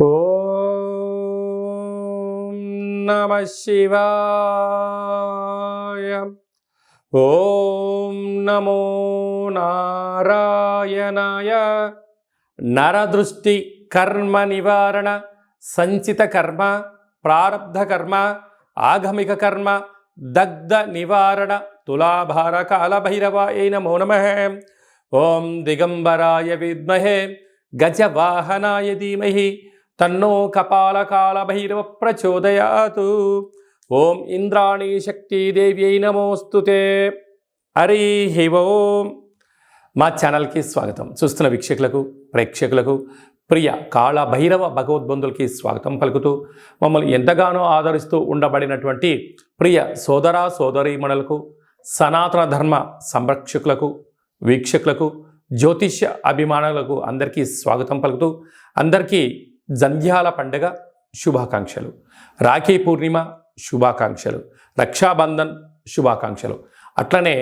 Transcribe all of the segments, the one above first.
ఓం నమః శివాయ. ఓం నమో నారాయణాయ. నరదృష్టి కర్మ నివారణ, సంచిత కర్మ, ప్రారబ్ధ కర్మ, ఆగమిక కర్మ, దగ్ధ నివారణ, తులాభార కాల భైరవాయ నమో నమః. ఓం దిగంబరాయ విద్మహే గజవాహనాయ ధీమహి తన్నో కపాలకాల భైరవ ప్రచోదయాతు. ఓం ఇంద్రాణీ శక్తిదేవ్యై నమోస్తుతే. హరి ఓం. మా ఛానల్కి స్వాగతం. చూస్తున్న వీక్షకులకు, ప్రేక్షకులకు, ప్రియ కాళ భైరవ భగవద్బంధులకి స్వాగతం పలుకుతూ, మమ్మల్ని ఎంతగానో ఆదరిస్తూ ఉండబడినటువంటి ప్రియ సోదర సోదరీమణులకు, సనాతన ధర్మ సంరక్షకులకు, వీక్షకులకు, జ్యోతిష్య అభిమానులకు అందరికీ స్వాగతం పలుకుతూ, అందరికీ జంధ్యాల పండుగ శుభాకాంక్షలు, రాఖీ పూర్ణిమ శుభాకాంక్షలు, రక్షాబంధన్ శుభాకాంక్షలు, అట్లనే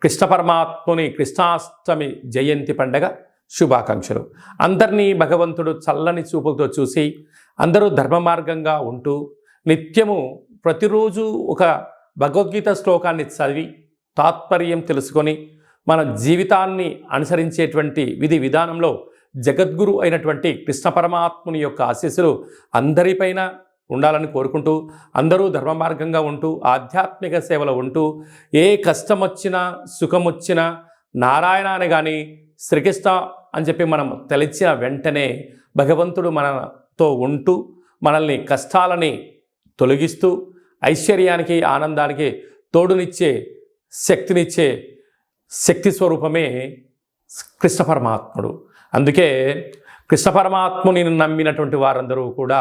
కృష్ణ పరమాత్ముని కృష్ణాష్టమి జయంతి పండుగ శుభాకాంక్షలు. అందరినీ భగవంతుడు చల్లని చూపులతో చూసి అందరూ ధర్మ మార్గంగా ఉంటూ నిత్యము ప్రతిరోజు ఒక భగవద్గీత శ్లోకాన్ని చదివి తాత్పర్యం తెలుసుకొని మన జీవితాన్ని అనుసరించేటువంటి విధి విధానంలో జగద్గురు అయినటువంటి కృష్ణ పరమాత్ముని యొక్క ఆశీస్సులు అందరిపైన ఉండాలని కోరుకుంటూ, అందరూ ధర్మ మార్గంగా ఉంటూ ఆధ్యాత్మిక సేవలో ఉంటూ, ఏ కష్టం వచ్చినా సుఖం వచ్చినా నారాయణ అని కానీ శ్రీకృష్ణ అని చెప్పి మనం తలిచిన వెంటనే భగవంతుడు మనతో ఉంటూ మనల్ని కష్టాలని తొలగిస్తూ ఐశ్వర్యానికి ఆనందానికి తోడునిచ్చే శక్తినిచ్చే శక్తి స్వరూపమే కృష్ణ పరమాత్ముడు. అందుకే కృష్ణ పరమాత్ముని నమ్మినటువంటి వారందరూ కూడా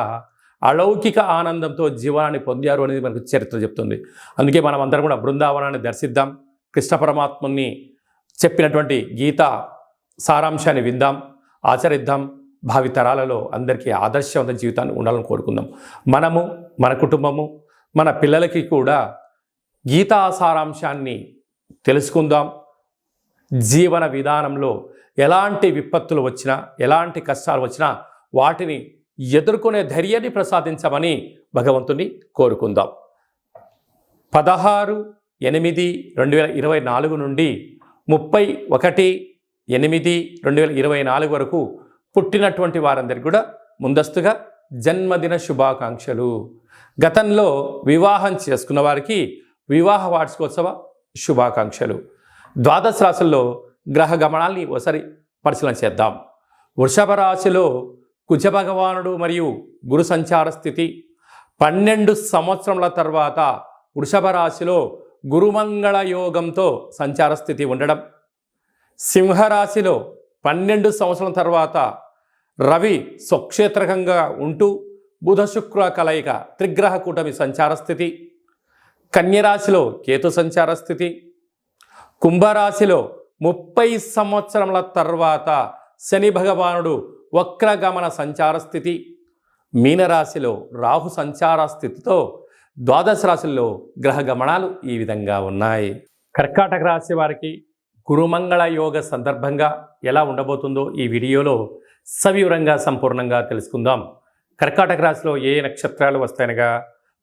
అలౌకిక ఆనందంతో జీవనాన్ని పొందారు అనేది మనకు చరిత్ర చెప్తుంది. అందుకే మనం అందరం కూడా బృందావనాన్ని దర్శిద్దాం, కృష్ణ పరమాత్ముని చెప్పినటువంటి గీత సారాంశాన్ని విందాం, ఆచరిద్దాం, భావితరాలలో అందరికీ ఆదర్శవంత జీవితాన్ని ఉండాలని కోరుకుందాం. మనము, మన కుటుంబము, మన పిల్లలకి కూడా గీతా సారాంశాన్ని తెలుసుకుందాం. జీవన విధానంలో ఎలాంటి విపత్తులు వచ్చినా, ఎలాంటి కష్టాలు వచ్చినా వాటిని ఎదుర్కొనే ధైర్యాన్ని ప్రసాదించమని భగవంతుని కోరుకుందాం. 16/8/2024 నుండి 31/8/2024 వరకు పుట్టినటువంటి వారందరికీ కూడా ముందస్తుగా జన్మదిన శుభాకాంక్షలు. గతంలో వివాహం చేసుకున్న వారికి వివాహ వార్షికోత్సవ శుభాకాంక్షలు. ద్వాదశ రాశుల్లో గ్రహ గమనాల్ని ఒకసారి పరిశీలన చేద్దాం. వృషభ రాశిలో కుజ భగవానుడు మరియు గురు సంచార స్థితి. 12 సంవత్సరముల తర్వాత వృషభ రాశిలో గురుమంగళ యోగంతో సంచార స్థితి ఉండడం. సింహరాశిలో 12 సంవత్సరాల తర్వాత రవి స్వక్షేత్రకంగా ఉంటూ బుధ శుక్ర కలయిక త్రిగ్రహ కూటమి సంచార స్థితి. కన్యరాశిలో కేతు సంచార స్థితి. కుంభరాశిలో 30 సంవత్సరముల తర్వాత శని భగవానుడు వక్రగమన సంచార స్థితి. మీనరాశిలో రాహు సంచార స్థితితో ద్వాదశ రాశుల్లో గ్రహ గమనాలు ఈ విధంగా ఉన్నాయి. కర్కాటక రాశి వారికి గురుమంగళ యోగ సందర్భంగా ఎలా ఉండబోతుందో ఈ వీడియోలో సవివరంగా సంపూర్ణంగా తెలుసుకుందాం. కర్కాటక రాశిలో ఏ నక్షత్రాలు వస్తాయనగా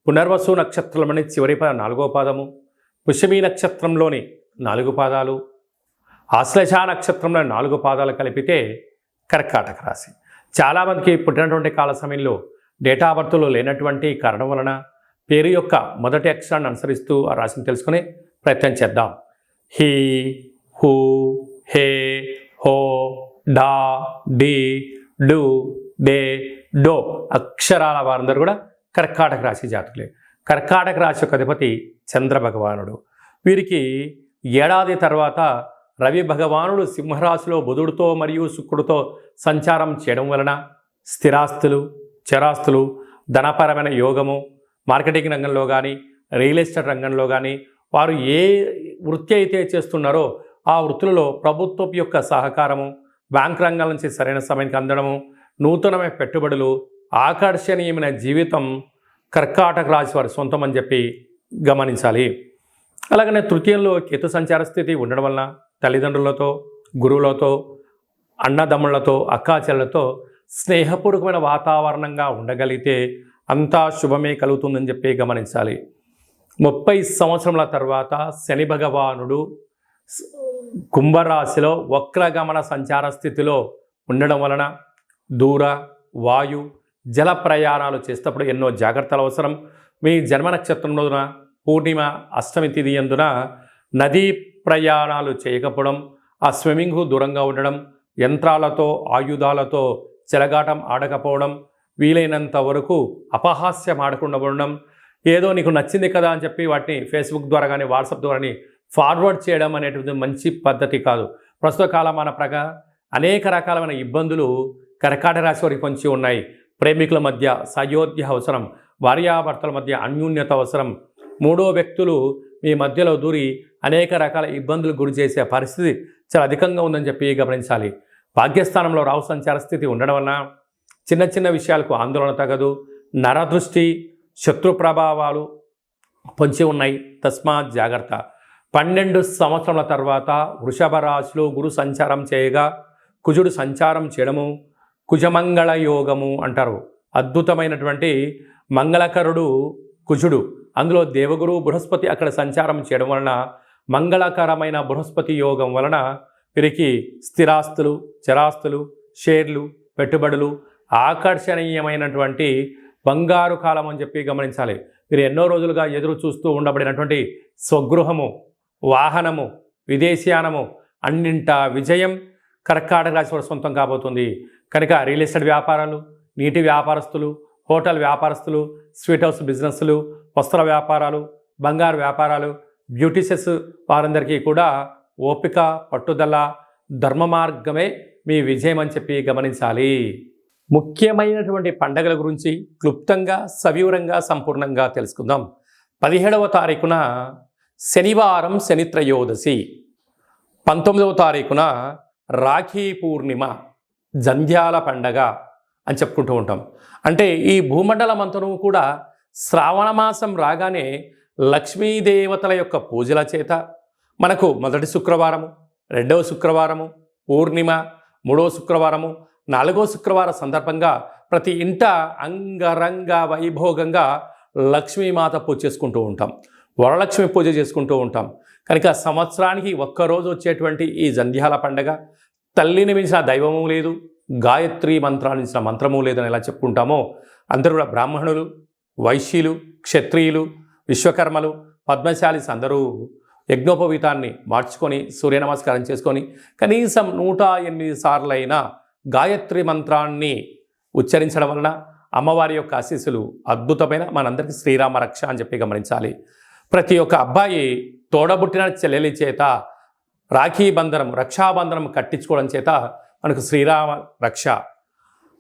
పునర్వసు నక్షత్రంలోని చివరి 4వ పాదము, పుష్యమీ నక్షత్రంలోని 4 పాదాలు, ఆశ్లేష నక్షత్రంలో 4 పాదాలు కలిపితే కర్కాటక రాశి. చాలామందికి పుట్టినటువంటి కాల సమయంలో డేటా ఆఫ్ బర్త్లో లేనటువంటి కారణం వలన పేరు యొక్క మొదటి అక్షరాన్ని అనుసరిస్తూ ఆ రాశిని తెలుసుకునే ప్రయత్నం చేద్దాం. హీ, హూ, హే, హో, డా, డి, డు, డే, డో అక్షరాల వారందరూ కూడా కర్కాటక రాశి జాతకులే. కర్కాటక రాశి యొక్క అధిపతి చంద్ర భగవానుడు. వీరికి ఏడాది తర్వాత రవి భగవానుడు సింహరాశిలో బుధుడితో మరియు శుక్రుడితో సంచారం చేయడం వలన స్థిరాస్తులు, చరాస్తులు, ధనపరమైన యోగము, మార్కెటింగ్ రంగంలో కానీ, రియల్ ఎస్టేట్ రంగంలో కానీ వారు ఏ వృత్తి అయితే చేస్తున్నారో ఆ వృత్తులలో ప్రభుత్వం యొక్క సహకారము, బ్యాంక్ రంగాల నుంచి సరైన సమయానికి అందడము, నూతనమైన పెట్టుబడులు, ఆకర్షణీయమైన జీవితం కర్కాటక రాశి వారి సొంతం అని చెప్పి గమనించాలి. అలాగనే తృతీయంలో కేతు సంచార స్థితి ఉండడం వలన తల్లిదండ్రులతో, గురువులతో, అన్నదమ్ములతో, అక్కాచెల్లతో స్నేహపూర్వకమైన వాతావరణంగా ఉండగలిగితే అంతా శుభమే కలుగుతుందని చెప్పి గమనించాలి. 30 సంవత్సరముల తర్వాత శని భగవానుడు కుంభరాశిలో వక్రగమన సంచార స్థితిలో ఉండడం వలన దూర వాయు జల ప్రయాణాలు చేసేటప్పుడు ఎన్నో జాగ్రత్తలు అవసరం. మీ జన్మ నక్షత్రంలోన పూర్ణిమ అష్టమి తిథి యందున నదీ ప్రయాణాలు చేయకపోవడం, ఆ స్విమ్మింగ్కు దూరంగా ఉండడం, యంత్రాలతో ఆయుధాలతో చెలగాటం ఆడకపోవడం, వీలైనంత వరకు అపహాస్యం ఆడకుండా ఉండడం, ఏదో నీకు నచ్చింది కదా అని చెప్పి వాటిని ఫేస్బుక్ ద్వారా కానీ వాట్సాప్ ద్వారా ఫార్వర్డ్ చేయడం అనేటువంటిది మంచి పద్ధతి కాదు. ప్రస్తుత కాలమాన ప్రకారం అనేక రకాలైన ఇబ్బందులు కర్కాటక రాశి వారికి పొంచి ఉన్నాయి. ప్రేమికుల మధ్య సయోధ్య అవసరం, భార్యాభర్తల మధ్య అన్యోన్యత అవసరం, మూడో వ్యక్తులు మీ మధ్యలో దూరి అనేక రకాల ఇబ్బందులు గురి చేసే పరిస్థితి చాలా అధికంగా ఉందని చెప్పి గమనించాలి. భాగ్యస్థానంలో రాహు సంచార స్థితి ఉండడం వలన చిన్న చిన్న విషయాలకు ఆందోళన తగదు. నరదృష్టి శత్రు ప్రభావాలు పొంచి ఉన్నాయి, తస్మాత్ జాగ్రత్త. 12 సంవత్సరాల తర్వాత వృషభ రాశిలో గురు సంచారం చేయగా కుజుడు సంచారం చేయడము కుజమంగళ యోగము అంటారు. అద్భుతమైనటువంటి మంగళకరుడు కుజుడు, అందులో దేవగురు బృహస్పతి అక్కడ సంచారం చేయడం వలన మంగళకరమైన బృహస్పతి యోగం వలన వీరికి స్థిరాస్తులు, చరాస్తులు, షేర్లు, పెట్టుబడులు, ఆకర్షణీయమైనటువంటి బంగారు కాలం అని చెప్పి గమనించాలి. మీరు ఎన్నో రోజులుగా ఎదురు చూస్తూ ఉండబడినటువంటి స్వగృహము, వాహనము, విదేశీయానము అన్నింట విజయం కర్కాటక రాశి వారి సొంతం కాబోతుంది. కనుక రియల్ ఎస్టేట్ వ్యాపారాలు, నీటి వ్యాపారస్తులు, హోటల్ వ్యాపారస్తులు, స్వీట్ హౌస్ బిజినెస్లు, వస్త్ర వ్యాపారాలు, బంగారు వ్యాపారాలు, బ్యూటీషియన్స్ వారందరికీ కూడా ఓపిక, పట్టుదల, ధర్మ మార్గమే మీ విజయం అని చెప్పి గమనించాలి. ముఖ్యమైనటువంటి పండగల గురించి క్లుప్తంగా సవివరంగా సంపూర్ణంగా తెలుసుకుందాం. 17వ తారీఖున శనివారం శని త్రయోదశి, 19వ తారీఖున రాఖీ పూర్ణిమ, జంధ్యాల పండగ అని చెప్పుకుంటూ ఉంటాం. అంటే ఈ భూమండలం అంతను కూడా శ్రావణ మాసం రాగానే లక్ష్మీదేవతల యొక్క పూజల చేత మనకు మొదటి శుక్రవారము, రెండవ శుక్రవారము, పూర్ణిమ, మూడవ శుక్రవారము, నాలుగో శుక్రవారం సందర్భంగా ప్రతి ఇంట అంగరంగ వైభోగంగా లక్ష్మీమాత పూజ చేసుకుంటూ ఉంటాం, వరలక్ష్మి పూజ చేసుకుంటూ ఉంటాం. కనుక సంవత్సరానికి ఒక్కరోజు వచ్చేటువంటి ఈ జంధ్యాల పండగ తల్లిని మించిన దైవము లేదు, గాయత్రి మంత్రాన్ని మించిన మంత్రము లేదని ఎలా చెప్పుకుంటామో అందరూ కూడా బ్రాహ్మణులు, వైశ్యులు, క్షత్రియులు, విశ్వకర్మలు, పద్మశాలిస్ అందరూ యజ్ఞోపవీతాన్ని మార్చుకొని సూర్య నమస్కారం చేసుకొని కనీసం 108 సార్లైనా గాయత్రి మంత్రాన్ని ఉచ్చరించడం వలన అమ్మవారి యొక్క ఆశీస్సులు అద్భుతమైన మనందరికీ శ్రీరామ రక్ష అని చెప్పి గమనించాలి. ప్రతి ఒక్క అబ్బాయి తోడబుట్టిన చెల్లెలి చేత రాఖీ బంధనం, రక్షాబంధనం కట్టించుకోవడం చేత మనకు శ్రీరామ రక్ష.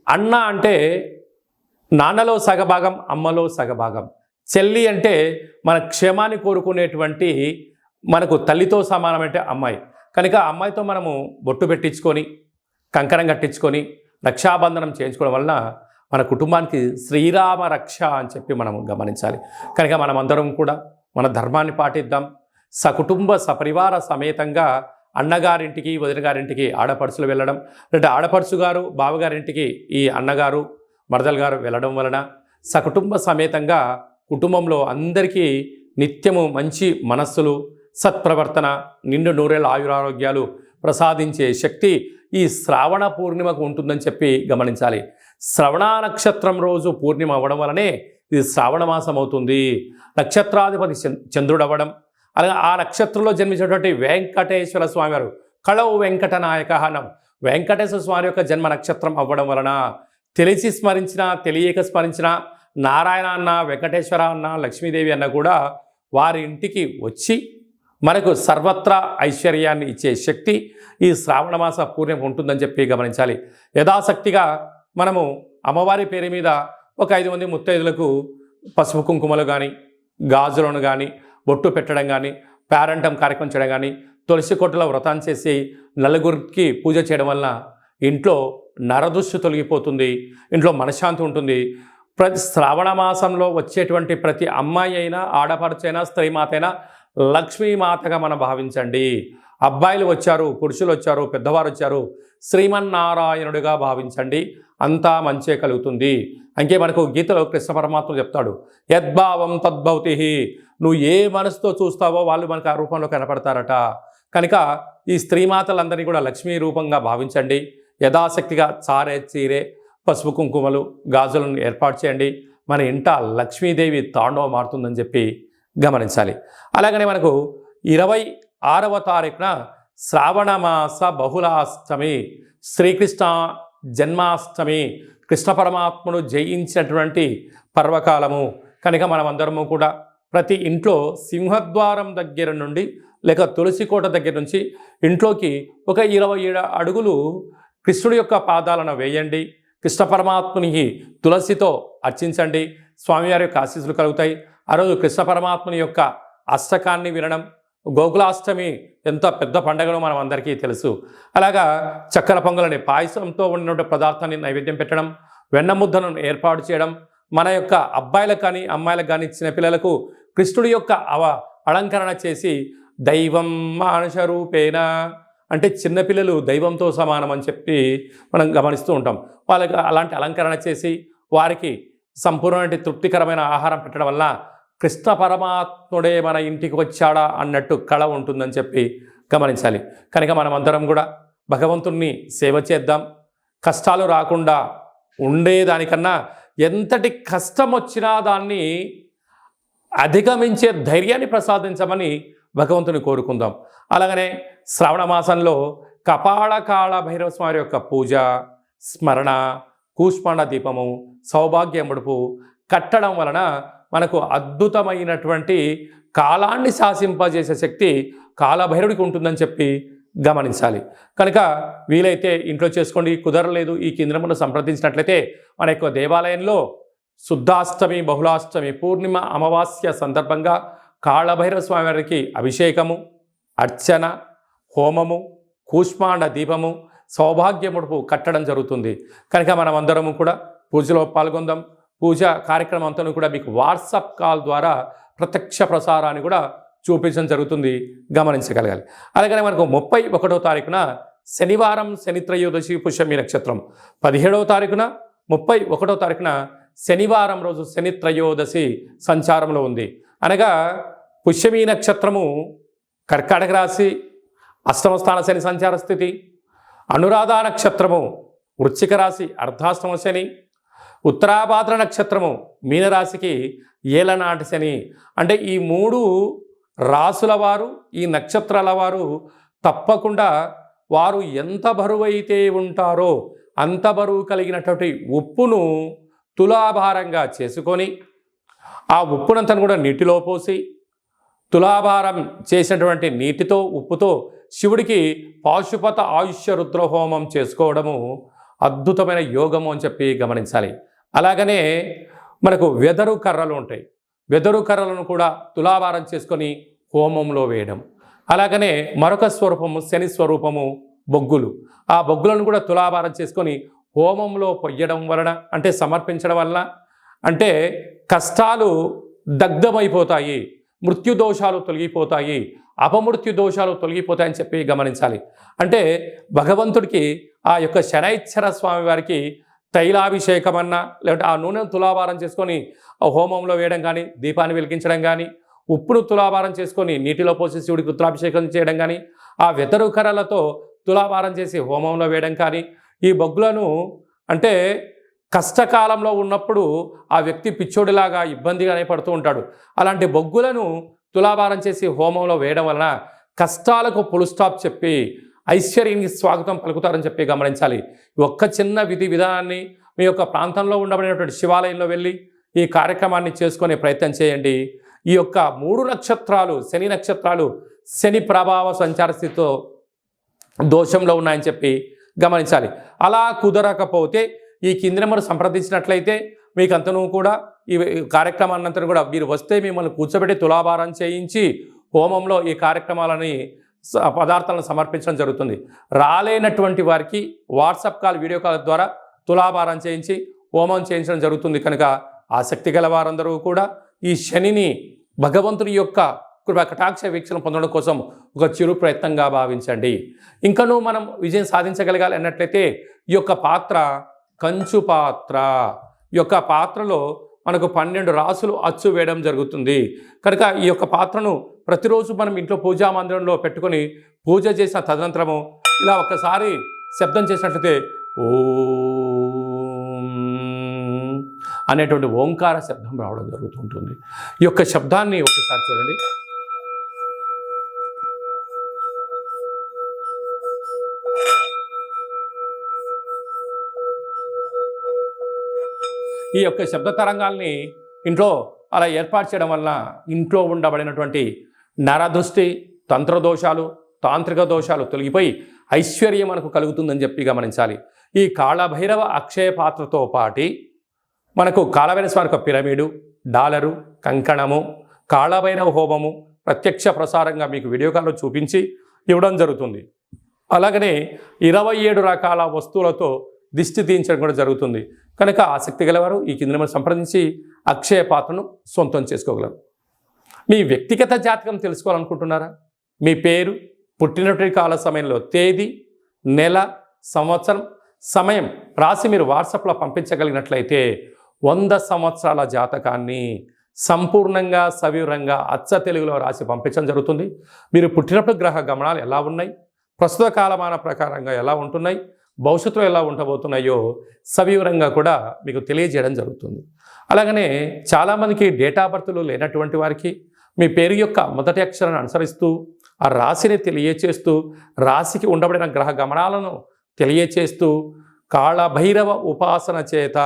అన్న అంటే నాన్నలో సగభాగం, అమ్మలో సగభాగం. చెల్లి అంటే మన క్షేమాన్ని కోరుకునేటువంటి మనకు తల్లితో సమానమంటే అమ్మాయి. కనుక అమ్మాయితో మనము బొట్టు పెట్టించుకొని కంకణం కట్టించుకొని రక్షాబంధనం చేయించుకోవడం వలన మన కుటుంబానికి శ్రీరామ రక్ష అని చెప్పి మనం గమనించాలి. కనుక మనమందరం కూడా మన ధర్మాన్ని పాటిద్దాం. సకుటుంబ సపరివార సమేతంగా అన్నగారింటికి, వదిన గారింటికి ఆడపడుచులు వెళ్ళడం, లేదా ఆడపడుచు గారు బావగారింటికి ఈ అన్నగారు, మరదలు గారు వెళ్ళడం వలన సకుటుంబ సమేతంగా కుటుంబంలో అందరికీ నిత్యము మంచి మనస్సులు, సత్ప్రవర్తన, నిండు నూరేళ్ళ ఆయురారోగ్యాలు ప్రసాదించే శక్తి ఈ శ్రావణ పూర్ణిమకు ఉంటుందని చెప్పి గమనించాలి. శ్రవణ నక్షత్రం రోజు పూర్ణిమ అవ్వడం వలనే ఇది శ్రావణ మాసం అవుతుంది. నక్షత్రాధిపతి చంద్రుడు అవ్వడం, అలాగే ఆ నక్షత్రంలో జన్మించినటువంటి వెంకటేశ్వర స్వామి వారు కళవు వెంకటనాయక అనం వెంకటేశ్వర స్వామి యొక్క జన్మ నక్షత్రం అవ్వడం వలన తెలిసి స్మరించిన, తెలియక స్మరించిన నారాయణ అన్న, వెంకటేశ్వర అన్న, లక్ష్మీదేవి అన్న కూడా వారి ఇంటికి వచ్చి మనకు సర్వత్రా ఐశ్వర్యాన్ని ఇచ్చే శక్తి ఈ శ్రావణ మాస పూర్ణిమ ఉంటుందని చెప్పి గమనించాలి. యథాశక్తిగా మనము అమ్మవారి పేరు మీద ఒక 5 మంది ముత్తైదులకు పసుపు కుంకుమలు కానీ, గాజులను కానీ, బొట్టు పెట్టడం కానీ, పేరంటం కార్యక్రమం చేయడం కానీ, తులసి కొట్టులో వ్రతం చేసి నలుగురికి పూజ చేయడం వలన ఇంట్లో నరదృష్టి తొలగిపోతుంది, ఇంట్లో మనశ్శాంతి ఉంటుంది. ప్రతి శ్రావణ మాసంలో వచ్చేటువంటి ప్రతి అమ్మాయి అయినా, ఆడపడుచైనా, స్త్రీమాత అయినా లక్ష్మీమాతగా మనం భావించండి. అబ్బాయిలు వచ్చారు, పురుషులు వచ్చారు, పెద్దవారు వచ్చారు, శ్రీమన్నారాయణుడిగా భావించండి, అంతా మంచే కలుగుతుంది. అంకే మనకు గీతలో కృష్ణ పరమాత్మ చెప్తాడు, యద్భావం తద్భవతి, నువ్వు ఏ మనసుతో చూస్తావో వాళ్ళు మనకు ఆ రూపంలో కనపడతారట. కనుక ఈ స్త్రీమాతలందరినీ కూడా లక్ష్మీ రూపంగా భావించండి. యథాశక్తిగా చారే చీరే పసుపు కుంకుమలు గాజులను ఏర్పాటు చేయండి. మన ఇంట లక్ష్మీదేవి తాండవ మారుతుందని చెప్పి గమనించాలి. అలాగనే మనకు 26వ తారీఖున శ్రావణమాస బహుళాష్టమి, శ్రీకృష్ణ జన్మాష్టమి, కృష్ణ పరమాత్ముడు జయించినటువంటి పర్వకాలము. కనుక మనమందరము కూడా ప్రతి ఇంట్లో సింహద్వారం దగ్గర నుండి లేక తులసి కోట దగ్గర నుంచి ఇంట్లోకి ఒక 27 అడుగులు కృష్ణుడి యొక్క పాదాలను వేయండి. కృష్ణ పరమాత్మునికి తులసితో అర్చించండి. స్వామివారి యొక్క ఆశీస్సులు కలుగుతాయి. ఆ రోజు కృష్ణ పరమాత్ముని యొక్క అష్టకాన్ని వినడం, గోకులాష్టమి ఎంత పెద్ద పండగనో మనం అందరికీ తెలుసు. అలాగా చక్కెర పొంగలని పాయసంతో ఉన్నటువంటి పదార్థాన్ని నైవేద్యం పెట్టడం, వెన్న ముద్దను ఏర్పాటు చేయడం, మన యొక్క అబ్బాయిలకు కానీ అమ్మాయిలకు కానీ చిన్నపిల్లలకు కృష్ణుడి యొక్క అలంకరణ చేసి దైవం మానుష రూపేణ, అంటే చిన్నపిల్లలు దైవంతో సమానం అని చెప్పి మనం గమనిస్తూ ఉంటాం. వాళ్ళకి అలాంటి అలంకరణ చేసి వారికి సంపూర్ణమైన తృప్తికరమైన ఆహారం పెట్టడం వల్ల కృష్ణ పరమాత్ముడే మన ఇంటికి వచ్చాడా అన్నట్టు కళ ఉంటుందని చెప్పి గమనించాలి. కనుక మనమందరం కూడా భగవంతుణ్ణి సేవ చేద్దాం. కష్టాలు రాకుండా ఉండేదానికన్నా ఎంతటి కష్టం వచ్చినా దాన్ని అధిగమించే ధైర్యాన్ని ప్రసాదించమని భగవంతుని కోరుకుందాం. అలాగనే శ్రావణ మాసంలో కపాళకాళ భైరవ స్వామి యొక్క పూజ, స్మరణ, కూష్మాండ దీపము, సౌభాగ్య ముడుపు కట్టడం వలన మనకు అద్భుతమైనటువంటి కాలాన్ని శాసింపజేసే శక్తి కాలభైరవుడికి ఉంటుందని చెప్పి గమనించాలి. కనుక వీలైతే ఇంట్లో చేసుకోండి. కుదరలేదు ఈ కేంద్రమును సంప్రదించినట్లయితే మన యొక్క దేవాలయంలో శుద్ధాష్టమి, బహుళాష్టమి, పూర్ణిమ, అమావాస్య సందర్భంగా కాళభైరవ స్వామి వారికి అభిషేకము, అర్చన, హోమము, కూష్మాండ దీపము, సౌభాగ్య ముడుపు కట్టడం జరుగుతుంది. కనుక మనం అందరము కూడా పూజలో పాల్గొందాం. పూజ కార్యక్రమం అంతా కూడా మీకు వాట్సాప్ కాల్ ద్వారా ప్రత్యక్ష ప్రసారాన్ని కూడా చూపించడం జరుగుతుంది, గమనించగలగాలి. అలాగనే మనకు 31వ తారీఖున శనివారం, శని త్రయోదశి, పుష్యమి నక్షత్రం. 17వ తారీఖున 31వ తారీఖున శనివారం రోజు శని త్రయోదశి సంచారంలో ఉంది. అనగా పుష్యమి నక్షత్రము కర్కాటక రాశి, అష్టమ స్థాన శని సంచార స్థితి. అనురాధ నక్షత్రము వృశ్చిక రాశి, అర్ధాష్టమ శని. ఉత్తరాభాద్ర నక్షత్రము మీనరాశికి ఏలనాటి శని. అంటే ఈ 3 రాసుల వారు, ఈ నక్షత్రాల వారు తప్పకుండా వారు ఎంత బరువైతే ఉంటారో అంత బరువు కలిగినటువంటి ఉప్పును తులాభారంగా చేసుకొని ఆ ఉప్పునంతను కూడా నీటిలో పోసి తులాభారం చేసినటువంటి నీటితో, ఉప్పుతో శివుడికి పాశుపత ఆయుష్య రుద్రహోమం చేసుకోవడము అద్భుతమైన యోగము అని చెప్పి గమనించాలి. అలాగనే మనకు వెదరు కర్రలు ఉంటాయి. వెదరు కర్రలను కూడా తులాభారం చేసుకొని హోమంలో వేయడం. అలాగనే మరొక స్వరూపము శని స్వరూపము బొగ్గులు. ఆ బొగ్గులను కూడా తులాభారం చేసుకొని హోమంలో పొయ్యడం వలన, అంటే సమర్పించడం వలన, అంటే కష్టాలు దగ్ధమైపోతాయి, మృత్యుదోషాలు తొలగిపోతాయి, అపమృత్యు దోషాలు తొలగిపోతాయని చెప్పి గమనించాలి. అంటే భగవంతుడికి ఆ యొక్క శనైశ్వర స్వామి వారికి తైలాభిషేకం అన్నా, లేకపోతే ఆ నూనెను తులాభారం చేసుకొని హోమంలో వేయడం కానీ, దీపాన్ని వెలిగించడం కానీ, ఉప్పును తులాభారం చేసుకొని నీటిలో పోసి శివుడికి రుద్రాభిషేకం చేయడం కానీ, ఆ వెతరు కర్రలతో తులాభారం చేసి హోమంలో వేయడం కానీ, ఈ బొగ్గులను అంటే కష్టకాలంలో ఉన్నప్పుడు ఆ వ్యక్తి పిచ్చోడిలాగా ఇబ్బందిగానే పడుతూ ఉంటాడు. అలాంటి బొగ్గులను తులాభారం చేసి హోమంలో వేయడం వలన కష్టాలకు ఫుల్ స్టాప్ చెప్పి ఐశ్వర్యానికి స్వాగతం పలుకుతారని చెప్పి గమనించాలి. ఒక్క చిన్న విధి విధానాన్ని మీ యొక్క ప్రాంతంలో ఉండబడినటువంటి శివాలయంలో వెళ్ళి ఈ కార్యక్రమాన్ని చేసుకునే ప్రయత్నం చేయండి. ఈ యొక్క 3 నక్షత్రాలు, శని నక్షత్రాలు శని ప్రభావ సంచార స్థితితో దోషంలో ఉన్నాయని చెప్పి గమనించాలి. అలా కుదరకపోతే ఈ కింది నెంబర్ సంప్రదించినట్లయితే మీకు అంతను కూడా ఈ కార్యక్రమాన్నంతా కూడా మీరు వస్తే మిమ్మల్ని కూర్చోబెట్టి తులాభారం చేయించి హోమంలో ఈ కార్యక్రమాలని పదార్థాలను సమర్పించడం జరుగుతుంది. రాలేనటువంటి వారికి వాట్సాప్ కాల్, వీడియో కాల్ ద్వారా తులాభారం చేయించి హోమం చేయించడం జరుగుతుంది. కనుక ఆసక్తి గల వారందరూ కూడా ఈ శనిని, భగవంతుని యొక్క కృపా కటాక్ష వీక్షణ పొందడం కోసం ఒక చిరు ప్రయత్నంగా భావించండి. ఇంకనూ మనం విజయం సాధించగలగాలి అన్నట్లయితే ఈ యొక్క పాత్ర కంచు పాత్ర. ఈ యొక్క పాత్రలో మనకు 12 రాసులు అచ్చు వేయడం జరుగుతుంది. కనుక ఈ యొక్క పాత్రను ప్రతిరోజు మనం ఇంట్లో పూజా మందిరంలో పెట్టుకొని పూజ చేసిన తదనంతరము ఇలా ఒకసారి శబ్దం చేసినట్లయితే ఓం అనేటువంటి ఓంకార శబ్దం రావడం జరుగుతుంటుంది. ఈ యొక్క శబ్దాన్ని ఒకసారి చూడండి. ఈ యొక్క శబ్ద తరంగాల్ని ఇంట్లో అలా ఏర్పాటు చేయడం వలన ఇంట్లో ఉండబడినటువంటి నరదృష్టి, తంత్రదోషాలు, తాంత్రిక దోషాలు తొలగిపోయి ఐశ్వర్యం మనకు కలుగుతుందని చెప్పి గమనించాలి. ఈ కాళభైరవ అక్షయ పాత్రతో పాటి మనకు కాళభైరవ స్వామి యొక్క పిరమిడు, డాలరు, కంకణము, కాళభైరవ హోమము ప్రత్యక్ష ప్రసారంగా మీకు వీడియో కాల్లో చూపించి ఇవ్వడం జరుగుతుంది. అలాగనే 27 రకాల వస్తువులతో దిష్టి తీయించడం కూడా జరుగుతుంది. కనుక ఆసక్తి గలవారు ఈ కింద నెంబర్ సంప్రదించి అక్షయ పాత్రను సొంతం చేసుకోగలరు. మీ వ్యక్తిగత జాతకం తెలుసుకోవాలనుకుంటున్నారా? మీ పేరు, పుట్టినటువంటి కాల సమయంలో తేదీ, నెల, సంవత్సరం, సమయం రాసి మీరు వాట్సాప్లో పంపించగలిగినట్లయితే 100 సంవత్సరాల జాతకాన్ని సంపూర్ణంగా సవివరంగా అచ్చ తెలుగులో రాసి పంపించడం జరుగుతుంది. మీరు పుట్టినప్పుడు గ్రహ గమనాలు ఎలా ఉన్నాయి, ప్రస్తుత కాలమాన ప్రకారంగా ఎలా ఉంటున్నాయి, భవిష్యత్తులో ఎలా ఉండబోతున్నాయో సవివరంగా కూడా మీకు తెలియజేయడం జరుగుతుంది. అలాగనే చాలామందికి డేటా బర్త్లు లేనటువంటి వారికి మీ పేరు యొక్క మొదటి అక్షరాన్ని అనుసరిస్తూ ఆ రాశిని తెలియచేస్తూ రాశికి ఉండబడిన గ్రహ గమనాలను తెలియచేస్తూ కాళభైరవ ఉపాసన చేత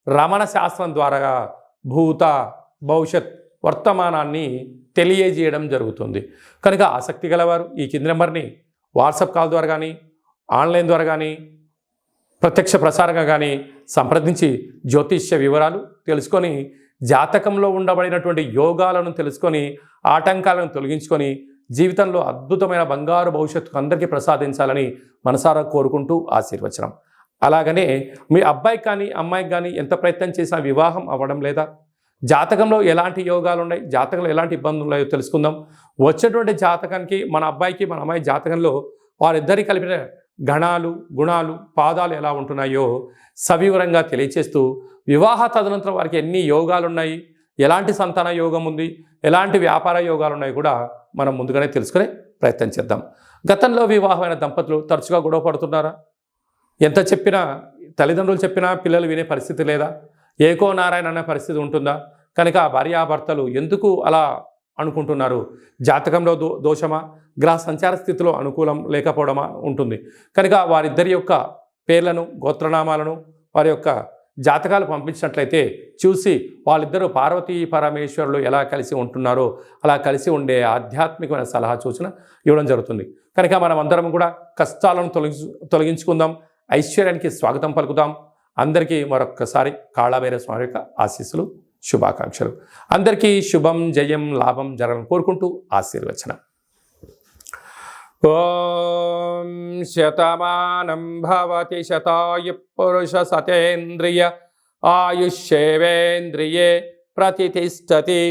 రమణ శాస్త్రం ద్వారా భూత, భవిష్యత్, వర్తమానాన్ని తెలియజేయడం జరుగుతుంది. కనుక ఆసక్తి గలవారు ఈ కింది నెంబర్ని వాట్సాప్ కాల్ ద్వారా కానీ, ఆన్లైన్ ద్వారా కానీ, ప్రత్యక్ష ప్రసారంగా కానీ సంప్రదించి జ్యోతిష్య వివరాలు తెలుసుకొని జాతకంలో ఉండబడినటువంటి యోగాలను తెలుసుకొని ఆటంకాలను తొలగించుకొని జీవితంలో అద్భుతమైన బంగారు భవిష్యత్తు అందరికీ ప్రసాదించాలని మనసారా కోరుకుంటూ ఆశీర్వచనం. అలాగనే మీ అబ్బాయికి కానీ అమ్మాయికి కానీ ఎంత ప్రయత్నం చేసినా వివాహం అవ్వడం లేదా, జాతకంలో ఎలాంటి యోగాలు ఉన్నాయి, జాతకంలో ఎలాంటి ఇబ్బందులు ఉన్నాయో తెలుసుకుందాం. వచ్చేటువంటి జాతకానికి మన అబ్బాయికి మన అమ్మాయి జాతకంలో వారిద్దరి కలిపిన గణాలు, గుణాలు, పాదాలు ఎలా ఉంటున్నాయో సవివరంగా తెలియచేస్తూ వివాహ తదనంతరం వారికి ఎన్ని యోగాలు ఉన్నాయి, ఎలాంటి సంతాన యోగం ఉంది, ఎలాంటి వ్యాపార యోగాలు ఉన్నాయి కూడా మనం ముందుగానే తెలుసుకునే ప్రయత్నం చేద్దాం. గతంలో వివాహమైన దంపతులు తరచుగా గొడవ పడుతున్నారా? ఎంత చెప్పినా, తల్లిదండ్రులు చెప్పినా పిల్లలు వినే పరిస్థితి లేదా? ఏకో నారాయణ అనే పరిస్థితి ఉంటుందా? కనుక భార్యాభర్తలు ఎందుకు అలా అనుకుంటున్నారు? జాతకంలో దోషమా, గ్రహ సంచార స్థితిలో అనుకూలం లేకపోవడమా ఉంటుంది. కనుక వారిద్దరి యొక్క పేర్లను, గోత్రనామాలను, వారి యొక్క జాతకాలు పంపించినట్లయితే చూసి వాళ్ళిద్దరూ పార్వతీ పరమేశ్వరులు ఎలా కలిసి ఉంటున్నారో అలా కలిసి ఉండే ఆధ్యాత్మికమైన సలహా సూచన ఇవ్వడం జరుగుతుంది. కనుక మనం అందరం కూడా కష్టాలను తొలగించుకుందాం, ఐశ్వర్యానికి స్వాగతం పలుకుదాం. అందరికీ మరొక్కసారి కాళభైరవ స్వామి యొక్క ఆశీస్సులు, శుభాకాంక్షలు. అందరికీ శుభం, జయం, లాభం జరగాలని కోరుకుంటూ ఆశీర్వచనం. ఓం శతమానం భవతి శతాయు పురుష సతేంద్రియ ఆయుష్యేవేంద్రియే ప్రతిష్టతి.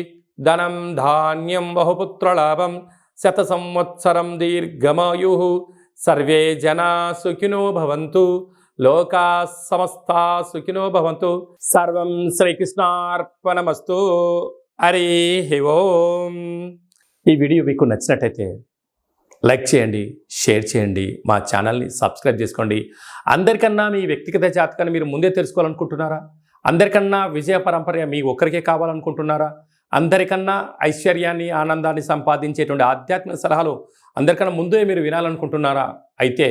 ధనం ధాన్యం బహుపుత్రలాభం శత సంవత్సరం దీర్ఘమాయు. సర్వే జనా సుఖినో భవంతు, లోకా సమస్తా సుఖినో భవంతు. సర్వం శ్రీకృష్ణార్పణమస్తు. హరి ఓం. ఈ వీడియో మీకు నచ్చినట్టయితే లైక్ చేయండి, షేర్ చేయండి, మా ఛానల్ని సబ్స్క్రైబ్ చేసుకోండి. అందరికన్నా మీ వ్యక్తిగత జాతకాన్ని మీరు ముందే తెలుసుకోవాలనుకుంటున్నారా? అందరికన్నా విజయ పరంపర మీ ఒక్కరికే కావాలనుకుంటున్నారా? అందరికన్నా ఐశ్వర్యాన్ని, ఆనందాన్ని సంపాదించేటువంటి ఆధ్యాత్మిక సలహాలు అందరికన్నా ముందే మీరు వినాలనుకుంటున్నారా? అయితే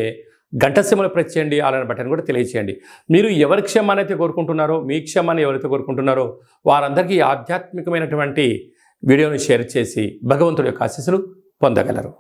గంట సింబల్ ప్రెస్ చేయండి, అలానే బటన్ కూడా తెలియచేయండి. మీరు ఎవరి క్షేమాన్ని అయితే కోరుకుంటున్నారో, మీ క్షేమాన్ని ఎవరైతే కోరుకుంటున్నారో వారందరికీ ఆధ్యాత్మికమైనటువంటి వీడియోని షేర్ చేసి భగవంతుడి యొక్క ఆశీస్సులు పొందగలరు.